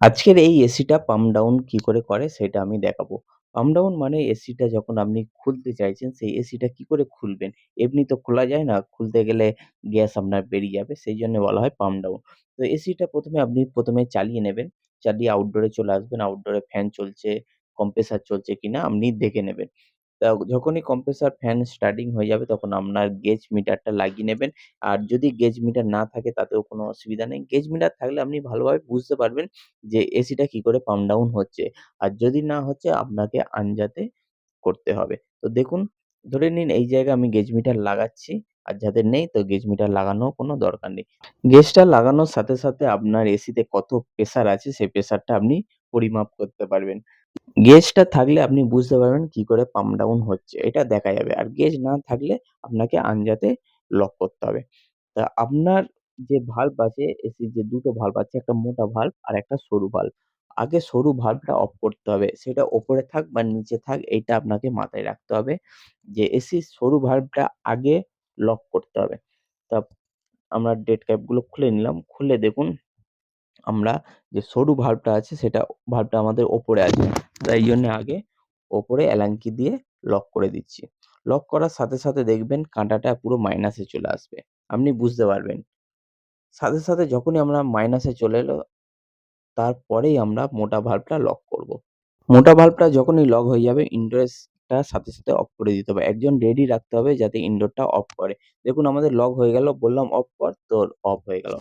আজকের এই এসিটা পাম্প ডাউন কি করে সেটা আমি দেখাবো। পাম্প ডাউন মানে এসিটা যখন আপনি খুলতে চাইছেন, সেই এসিটা কি করে খুলবেন? এমনি তো খোলা যায় না। খুলতে গেলে গ্যাস আপনার বেরিয়ে যাবে। সেইজন্য বলা হয় পাম্প ডাউন। তো এসিটা আপনি ১ম এ চালিয়ে নেবেন। চালিয়ে আউটডোরে চলে আসবেন। আউটডোরে ফ্যান চলছে, কম্প্রেসার চলছে কিনা আপনি দেখে নেবেন। তা যখনই কম্প্রেসার ফ্যান স্টার্টিং হয়ে যাবে তখন আপনার গেজ মিটারটা লাগিয়ে নেবেন। আর যদি গেজ মিটার না থাকে তাতেও কোনো অসুবিধা নেই। গেজ মিটার থাকলে আপনি ভালোভাবে বুঝতে পারবেন যে এসিটা কি করে পাম্প ডাউন হচ্ছে। আর যদি না হচ্ছে আপনাকে আনজাতে করতে হবে। তো দেখুন, ধরে নিন এই জায়গায় আমি গেজ মিটার লাগাচ্ছি। আর যাদের নেই তো গেজ মিটার লাগানোর কোনো দরকার নেই। গেজটা লাগানোর সাথে আপনার এসিতে কত প্রেশার আছে সেই প্রেশারটা আপনি পরিমাপ করতে পারবেন। গেজটা থাকলে আপনি বুঝতে পারবেন কি করে পাম্প ডাউন হচ্ছে। এটা দেখা যাবে। আর গেজ না থাকলে আপনাকে আনজাতে লক করতে হবে। তা আপনার যে ভাল্ব আছে এসির যে ২ টো ভাল্ব আছে, একটা মোটা ভাল্ব আর একটা সরু ভাল্ব। আগে সরু ভাল্বটা অফ করতে হবে। সেটা ওপরে থাক বা নিচে থাক এইটা আপনাকে মাথায় রাখতে হবে যে এসির সরু ভাল্বটা আগে লক করতে হবে। তা আমরা ডেড ক্যাপ গুলো খুলে নিলাম। খুলে দেখুন আমরা যে সরু ভাল্বটা আছে সেটা ভাল্বটা আমাদের ওপরে আছে। তাই জন্যে আগে ওপরে অ্যালান কি দিয়ে লক করে দিচ্ছি। লক করার সাথে দেখবেন কাঁটাটা পুরো মাইনাসে চলে আসবে। আপনি বুঝতে পারবেন। সাথে যখনই আমরা মাইনাসে চলে এলো তারপরেই আমরা মোটা ভাল্বটা লক করব। মোটা ভাল্বটা যখনই লক হয়ে যাবে ইনডোরেসটা সাথে অফ করে দিতে হবে। একজন রেডি রাখতে হবে যাতে ইনডোরটা অফ করে। দেখুন আমাদের লক হয়ে গেল। বললাম অফ কর, তো অফ হয়ে গেল।